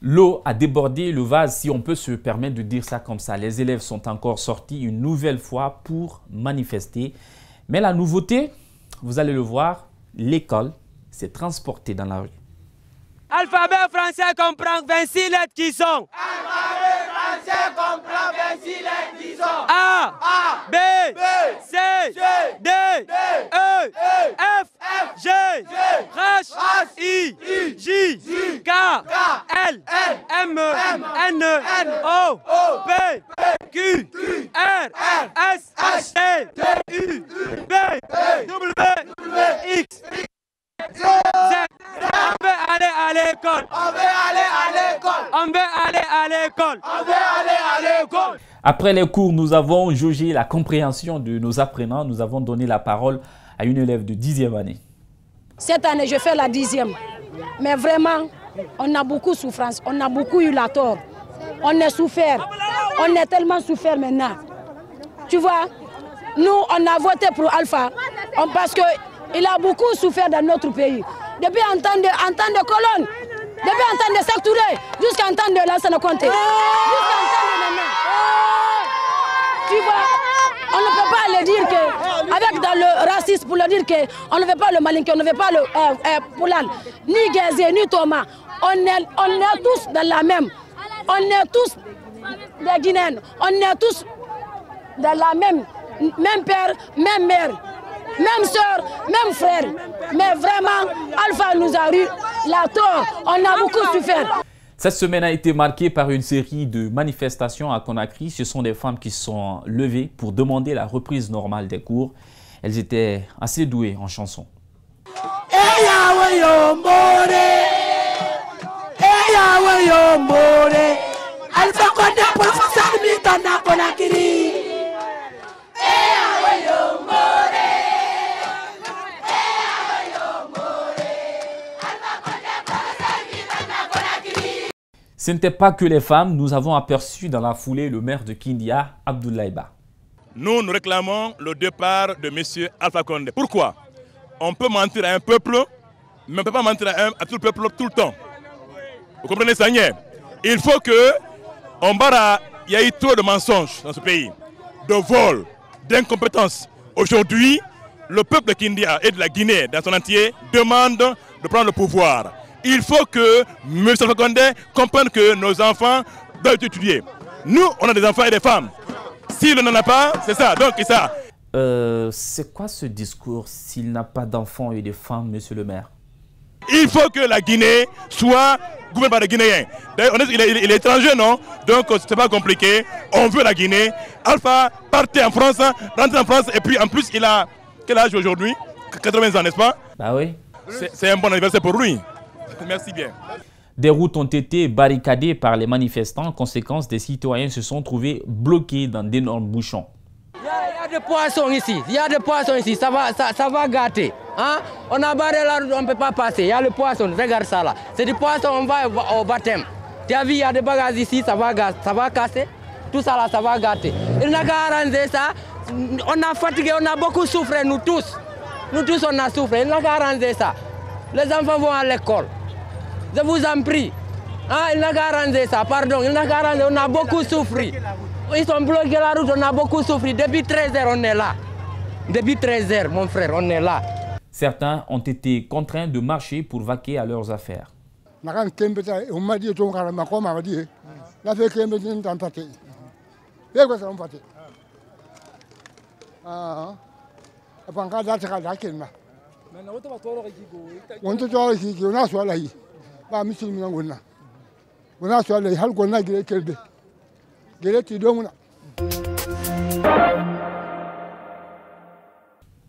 L'eau a débordé le vase, si on peut se permettre de dire ça comme ça. Les élèves sont encore sortis une nouvelle fois pour manifester. Mais la nouveauté, vous allez le voir, l'école s'est transportée dans la rue. Alphabet français comprend 26 lettres qui sont. Alphabet français comprend 26 lettres qui sont. A, B, C, D, E, F, G, H, I, J, K, L, M, N, O, P, Q, R, S, T, U, V, W, X, Z. On veut aller à l'école. On veut aller à l'école. On veut aller à l'école. On veut aller à l'école. Après les cours, nous avons jaugé la compréhension de nos apprenants. Nous avons donné la parole à une élève de 10e année. Cette année, je fais la 10e. Mais vraiment, on a beaucoup de souffrance. On a beaucoup eu la tort. On est souffert. On est tellement souffert maintenant. Tu vois, nous, on a voté pour Alpha parce qu'il a beaucoup souffert dans notre pays. Depuis en temps de colonne, depuis en temps de sectouré, jusqu'en temps de Lansana Conté. Jusqu'en temps de maintenant. Tu vois, on ne peut pas le dire que, avec dans le racisme, pour le dire qu'on ne veut pas le malinqué, on ne veut pas le Poulal, ni Gazé, ni Thomas. On est tous dans la même. On est tous des Guinéens. On est tous dans la même père, même mère. Même soeur, même frère. Mais vraiment, Alpha nous a eu la tort. On a beaucoup souffert. Cette semaine a été marquée par une série de manifestations à Conakry. Ce sont des femmes qui se sont levées pour demander la reprise normale des cours. Elles étaient assez douées en chansons. Ce n'était pas que les femmes, nous avons aperçu dans la foulée le maire de Kindia, Abdoulaye Ba. Nous réclamons le départ de M. Alpha Condé. Pourquoi? On peut mentir à un peuple, mais on ne peut pas mentir à tout le peuple tout le temps. Vous comprenez ça? Il faut que il y a eu trop de mensonges dans ce pays, de vols, d'incompétence. Aujourd'hui, le peuple de Kindia et de la Guinée dans son entier demande de prendre le pouvoir. Il faut que M. Alpha Condé comprenne que nos enfants doivent étudier. Nous, on a des enfants et des femmes. S'il n'en a pas, c'est ça. Donc, c'est ça. C'est quoi ce discours s'il n'a pas d'enfants et de femmes, monsieur le maire? Il faut que la Guinée soit gouvernée par des Guinéens. Il est étranger, non? Donc, c'est pas compliqué. On veut la Guinée. Alpha partait en France, rentre en France, et puis en plus, il a quel âge aujourd'hui? 80 ans, n'est-ce pas? Bah oui. C'est un bon anniversaire pour lui. Merci bien. Des routes ont été barricadées par les manifestants. En conséquence, des citoyens se sont trouvés bloqués dans d'énormes bouchons. Il y a des poissons ici. Il y a des poissons ici. Ça va gâter. Hein? On a barré la route, on ne peut pas passer. Il y a le poisson. Regarde ça là. C'est du poisson, on va au baptême. Tu as vu, il y a des bagages ici, ça va casser. Tout ça là, ça va gâter. Il n'a qu'à arranger ça. On a fatigué, on a beaucoup souffert, nous tous. Nous tous, on a souffert. Il n'a qu'à arranger ça. Les enfants vont à l'école. Je vous en prie. Hein, il n'a qu'à arranger ça, pardon. Il n'a qu'à arranger, on a beaucoup souffert. Ils ont bloqué la route, on a beaucoup souffert. Depuis 13 h, on est là. Depuis 13 h, mon frère, on est là. Certains ont été contraints de marcher pour vaquer à leurs affaires.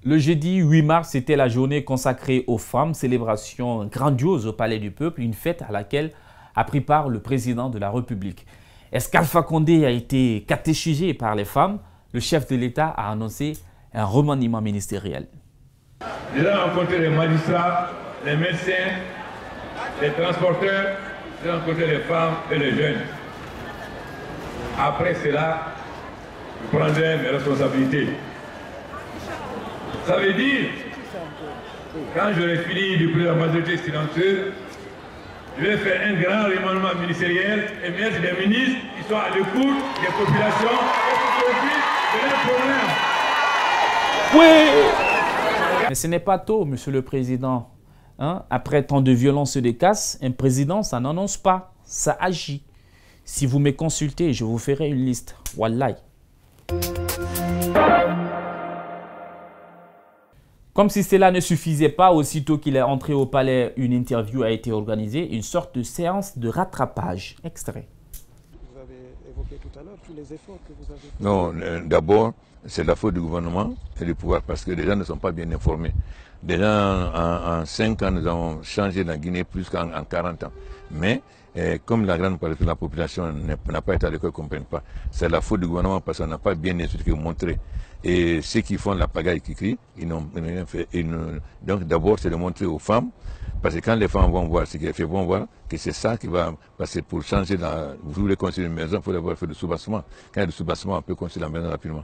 Le jeudi 8 mars, c'était la journée consacrée aux femmes, célébration grandiose au Palais du Peuple, une fête à laquelle a pris part le président de la République. Est-ce qu'Alpha Condé a été catéchisé par les femmes? Le chef de l'État a annoncé un remaniement ministériel. Il a rencontré les magistrats, les médecins, les transporteurs, il a rencontré les femmes et les jeunes. Après cela, je prendrai mes responsabilités. Ça veut dire, quand j'aurai fini de prendre la majorité silencieuse, Je vais faire un grand remaniement ministériel et mettre des ministres qui soient à l'écoute des populations et qui s'occupent de leurs problèmes. Oui. Mais ce n'est pas tôt, monsieur le président. Hein? Après tant de violence et de casse, un président, ça n'annonce pas, ça agit. Si vous me consultez, je vous ferai une liste. Wallahi. Comme si cela ne suffisait pas, aussitôt qu'il est entré au palais, une interview a été organisée, une sorte de séance de rattrapage. Extrait. Vous avez évoqué tout à l'heure tous les efforts que vous avez fait. Non, d'abord, c'est la faute du gouvernement et du pouvoir parce que les gens ne sont pas bien informés. Déjà, en 5 ans, nous avons changé la Guinée plus qu'en 40 ans. Mais, comme la grande partie de la population n'a pas été à l'école, ne comprennent pas, c'est la faute du gouvernement parce qu'on n'a pas bien expliqué, montré. Et ceux qui font la pagaille qui crient, ils n'ont rien fait. Donc d'abord, c'est de montrer aux femmes, parce que quand les femmes vont voir ce qui est fait, vont voir que c'est ça qui va passer pour changer vous voulez construire une maison, il faut d'abord faire du soubassement. Quand il y a du soubassement, on peut construire la maison rapidement.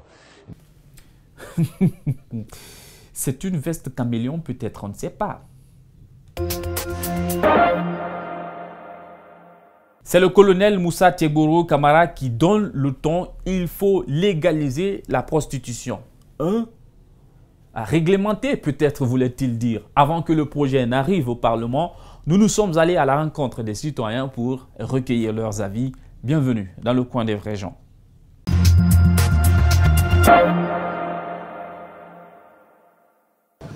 C'est une veste caméléon, peut-être, on ne sait pas. C'est le colonel Moussa Teboro Camara qui donne le ton. Il faut légaliser la prostitution. À réglementer, peut-être voulait-il dire. Avant que le projet n'arrive au Parlement, nous sommes allés à la rencontre des citoyens pour recueillir leurs avis. Bienvenue dans le coin des vrais gens.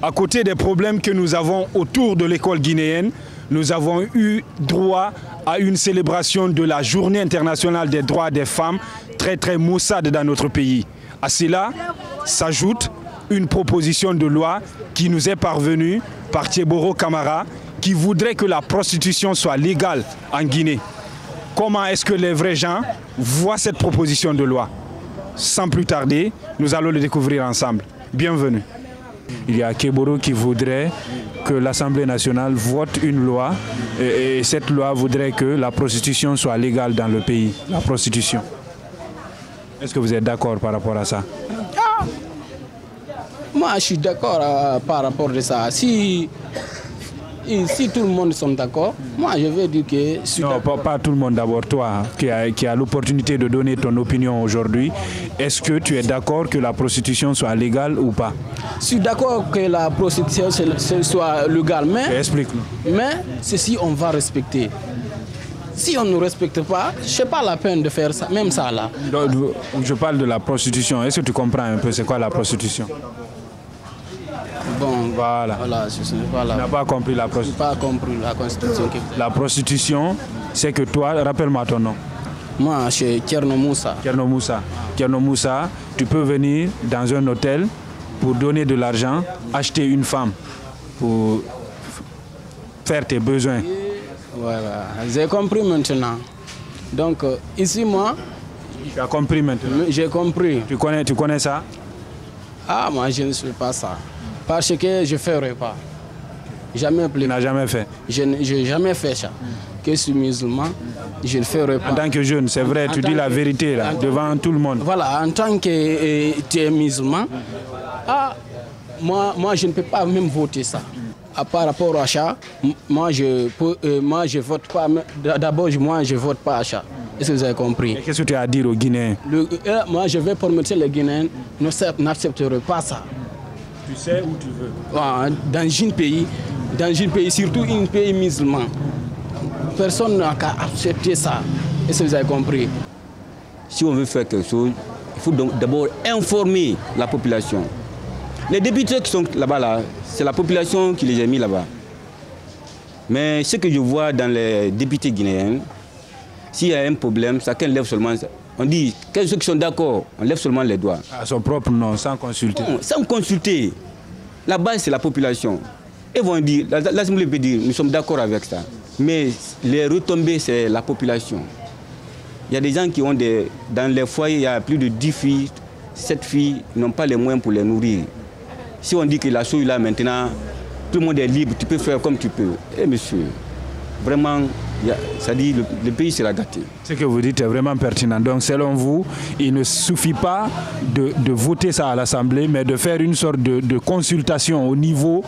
À côté des problèmes que nous avons autour de l'école guinéenne, nous avons eu droit à une célébration de la Journée internationale des droits des femmes très maussade dans notre pays. À cela s'ajoute une proposition de loi qui nous est parvenue par Teboro Camara qui voudrait que la prostitution soit légale en Guinée. Comment est-ce que les vrais gens voient cette proposition de loi? Sans plus tarder, nous allons le découvrir ensemble. Bienvenue. Il y a Teboro qui voudrait que l'Assemblée nationale vote une loi et cette loi voudrait que la prostitution soit légale dans le pays, la prostitution. Est-ce que vous êtes d'accord par rapport à ça? Moi, je suis d'accord par rapport à ça. Si tout le monde est d'accord, moi je vais dire que... Non, pas tout le monde d'abord. Toi, qui a l'opportunité de donner ton opinion aujourd'hui, est-ce que tu es d'accord que la prostitution soit légale ou pas? Je suis d'accord que la prostitution soit légale, mais... Explique-nous. Mais ceci, on va respecter. Si on ne respecte pas, ce n'est pas la peine de faire ça, même ça là. Je parle de la prostitution. Est-ce que tu comprends un peu c'est quoi la prostitution? Bon, voilà. Je n'ai pas compris la prostitution. Pas compris la constitution. La prostitution, c'est que toi, rappelle-moi ton nom. Moi, c'est Tierno Moussa. Tierno Moussa. Tierno Moussa, tu peux venir dans un hôtel pour donner de l'argent, acheter une femme pour faire tes besoins. Voilà, j'ai compris maintenant. Donc, ici, moi... Tu as compris maintenant? J'ai compris. Tu connais ça? Ah, moi, je ne sais pas ça. Parce que je ne ferai pas. Jamais plus. Tu n'as jamais fait? Je n'ai jamais fait ça. Que je suis musulman, je ne ferai pas. En tant que jeune, c'est vrai, tu dis la vérité là, devant tout le monde. Voilà, en tant que tu es musulman, moi, je ne peux pas même voter ça. Par rapport à ça, moi je vote pas. D'abord, moi je vote pas à ça. Est-ce que vous avez compris? Qu'est-ce que tu as à dire aux Guinéens? Moi je vais permettre les Guinéens n'accepteraient pas ça. Tu sais où tu veux? Dans un pays, surtout un pays musulman, personne n'a qu'à accepter ça. Est-ce que vous avez compris? Si on veut faire quelque chose, il faut donc d'abord informer la population. Les députés qui sont là-bas, c'est la population qui les a mis là-bas. Mais ce que je vois dans les députés guinéens, s'il y a un problème, chacun lève seulement... On dit, ceux qui sont d'accord, on lève seulement les doigts. À son propre nom, sans consulter. Non, sans consulter. La base, c'est la population. Ils vont dire, l'Assemblée peut dire, nous sommes d'accord avec ça. Mais les retombées, c'est la population. Il y a des gens qui ont dans les foyers, il y a plus de 10 filles, 7 filles, n'ont pas les moyens pour les nourrir. Si on dit que la chose là maintenant, tout le monde est libre, tu peux faire comme tu peux. Eh monsieur, vraiment, ça dit le pays sera gâté. Ce que vous dites est vraiment pertinent. Donc selon vous, il ne suffit pas de voter ça à l'Assemblée, mais de faire une sorte de consultation au niveau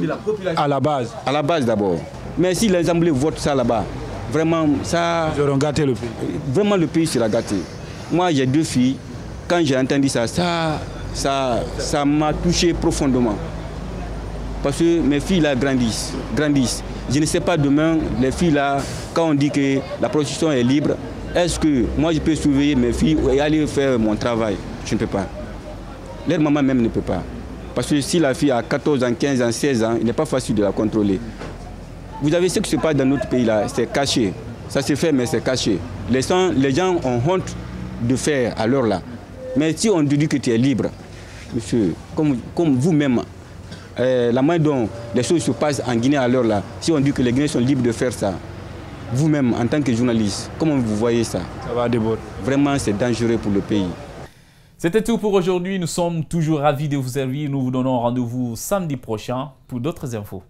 de la population. À la base. À la base d'abord. Mais si l'Assemblée vote ça là-bas, vraiment, ça... Ils auront gâté le pays. Vraiment, le pays sera gâté. Moi, j'ai 2 filles. Quand j'ai entendu ça m'a touché profondément. Parce que mes filles là grandissent. Je ne sais pas demain, les filles là, quand on dit que la prostitution est libre, est-ce que moi je peux surveiller mes filles et aller faire mon travail? Je ne peux pas. Leur maman même ne peut pas. Parce que si la fille a 14 ans, 15 ans, 16 ans, il n'est pas facile de la contrôler. Vous avez ce qui se passe dans notre pays là, c'est caché. Ça se fait mais c'est caché. Les gens ont honte de faire à l'heure là. Mais si on te dit que tu es libre, monsieur, comme vous-même, la manière dont les choses se passent en Guinée à l'heure là, si on dit que les Guinéens sont libres de faire ça, vous-même en tant que journaliste, comment vous voyez ça? Ça va déborder. Vraiment, c'est dangereux pour le pays. C'était tout pour aujourd'hui. Nous sommes toujours ravis de vous servir. Nous vous donnons rendez-vous samedi prochain pour d'autres infos.